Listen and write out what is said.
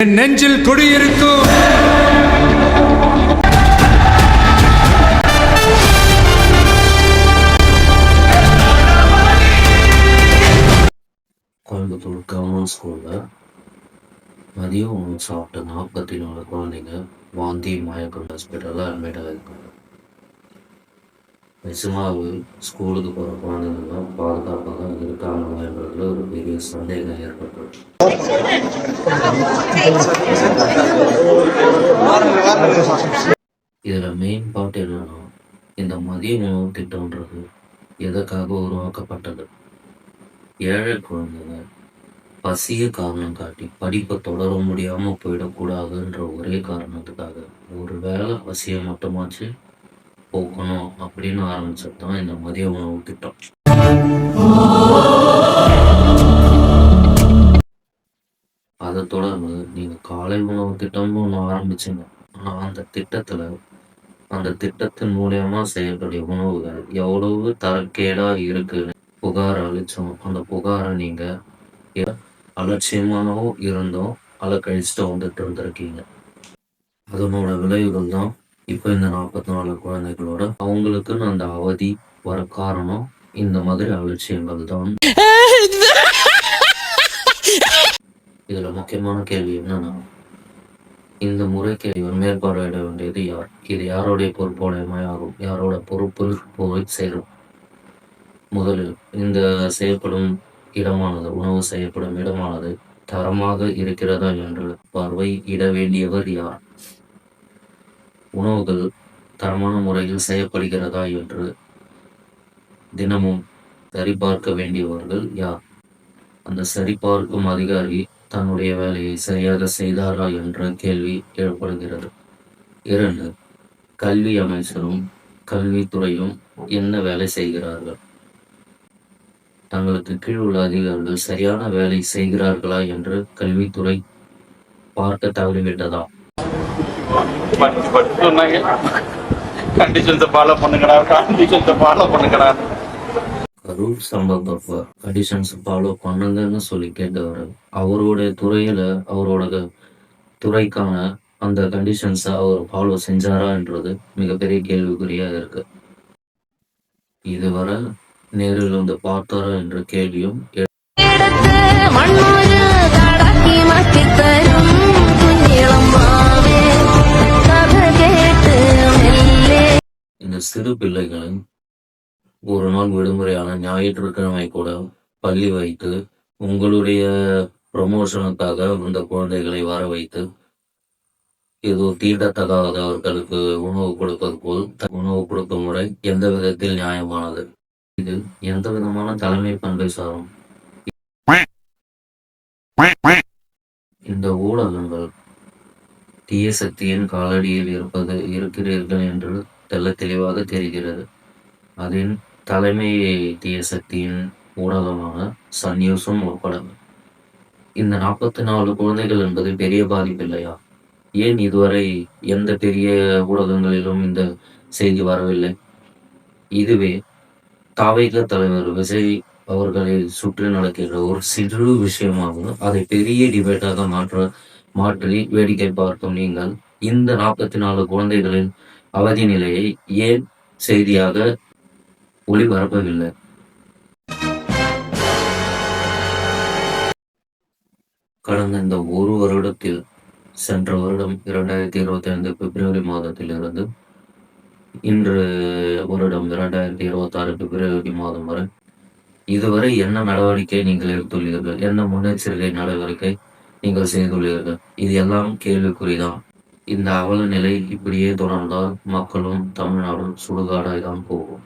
என் நெஞ்சில் குடியிருக்கும் கோயம்புத்தூர் கவர்மெண்ட் ஸ்கூலில் மதியம் உணவு சாப்பிட்ட 44 குழந்தைங்க வாந்தி மயக்கம் ஹாஸ்பிட்டலில் அட்மிட் ஆகிருக்காங்க. நிஜமாவே ஸ்கூலுக்கு போகிற குழந்தைங்கள்லாம் பாதுகாப்பாக இருக்காங்களா என்றதில் ஒரு பெரிய சந்தேகம் ஏற்பட்டுள்ளது. இதில் மெயின் பார்ட் என்னன்னா, இந்த மதிய உணவு திட்டம்ன்றது எதற்காக உருவாக்கப்பட்டது? ஏழை குழந்தைங்க பசிய காரணம் காட்டி படிப்பை தொடர முடியாம போயிடக்கூடாதுன்ற ஒரே காரணத்துக்காக ஒரு வேளை பசியை மட்டுமாச்சு போக்கணும் அப்படின்னு ஆரம்பிச்சதுதான் இந்த மதிய உணவு திட்டம். அதை தொடர்ந்து நீங்க காலை உணவு திட்டம்னு ஒன்று ஆரம்பிச்சீங்க. ஆனா அந்த திட்டத்தின் மூலியமா செய்யக்கூடிய உணவுகள் எவ்வளவு தரக்கேடா இருக்குன்னு புகார் அளிச்சோம். அந்த புகாரை நீங்க அலட்சியமானோ இருந்தோம் அலக்கழிச்சுட்டு வந்துட்டு இருந்திருக்கீங்க. அதனோட விளைவுகள் தான் இப்போ இந்த 44 குழந்தைகளோட அவங்களுக்குன்னு அந்த அவதி வர காரணம் இந்த மாதிரி அலட்சியங்கள் தான். இதுல முக்கியமான கேள்வி என்னன்னா, இந்த முறைக்கு மேற்பார்வையிட வேண்டியது யார்? இது யாருடைய பொறுப்போடையமா யாரோட பொறுப்பு போய் சேரும்? முதலில் இந்த செய்யப்படும் இடமானது உணவு செய்யப்படும் இடமானது தரமாக இருக்கிறதா என்று பார்வையிட வேண்டியவர் யார்? உணவுகள் தரமான முறையில் செய்யப்படுகிறதா என்று தினமும் சரிபார்க்க வேண்டியவர்கள் யார்? அந்த சரிபார்க்கும் அதிகாரி தன்னுடைய வேலையை சரியாக செய்தாரா என்ற கேள்வி ஏற்படுகிறது. 2. கல்வி அமைச்சரும் கல்வித்துறையும் என்ன வேலை செய்கிறார்கள்? தங்களுக்கு கீழ் உள்ள அதிகாரிகள் சரியான வேலை செய்கிறார்களா என்று கல்வித்துறை பார்க்க தவறிவிட்டதா? கரூர் சம்பவத்தப்ப கண்டிஷன்ஸ் ஃபாலோ பண்ணுங்கன்னு சொல்லி கேட்டவர் அவருடைய துறையில அவரோட துறைக்கான அந்த கண்டிஷன்ஸை அவர் ஃபாலோ செஞ்சாரா என்றது மிகப்பெரிய கேள்விக்குறியா இருக்கு. இதுவரை நேரில் வந்து பார்த்தாரா என்ற கேள்வியும் இந்த சிறு பிள்ளைகளின் ஒரு நாள் விடுமுறையான ஞாயிற்றுக்கிழமை கூட பள்ளி வைத்து உங்களுடைய ப்ரமோஷனுக்காக இந்த குழந்தைகளை வர வைத்து ஏதோ தீண்டத்தகாதவர்களுக்கு உணவு கொடுப்பது போல் உணவு கொடுக்கும் முறை எந்த விதத்தில் நியாயமானது? இது எந்த விதமான தலைமை பண்பை சாரும்? இந்த ஊடகங்கள் தீய சக்தியின் காலடியில் இருக்கிறீர்கள் என்று தெளிவாக தெரிகிறது. அதன் தலைமை தீய சக்தியின் ஊடகமான சன் நியூஸும் உட்பட. இந்த 44 குழந்தைகள் என்பது பெரிய பாதிப்பு இல்லையா? ஏன் இதுவரை எந்த பெரிய ஊடகங்களிலும் இந்த செய்தி வரவில்லை? இதுவே தாவேக தலைவர் விஜய் அவர்களை சுற்றி நடக்கின்ற ஒரு சிறு விஷயமாகவும் அதை பெரிய டிபேட்டாக மாற்றி வேடிக்கை பார்க்கும் நீங்கள் இந்த 44 குழந்தைகளின் அவதி நிலையை ஏன் செய்தியாக ஒளிபரப்பவில்லை? கடந்த இந்த ஒரு வருடத்தில் சென்ற வருடம் 2025 பிப்ரவரி மாதத்திலிருந்து இன்று வருடம் 2026 பிப்ரவரி மாதம் வரை இதுவரை என்ன நடவடிக்கை நீங்கள் எடுத்துள்ளீர்கள்? என்ன முன்னெச்சரிக்கை நடவடிக்கை நீங்கள் செய்துள்ளீர்கள்? இது எல்லாம் கேள்விக்குறிதான். இந்த அவல நிலை இப்படியே தொடர்ந்தால் மக்களும் தமிழ்நாடும் சுடுகாடாய் தான் போகும்.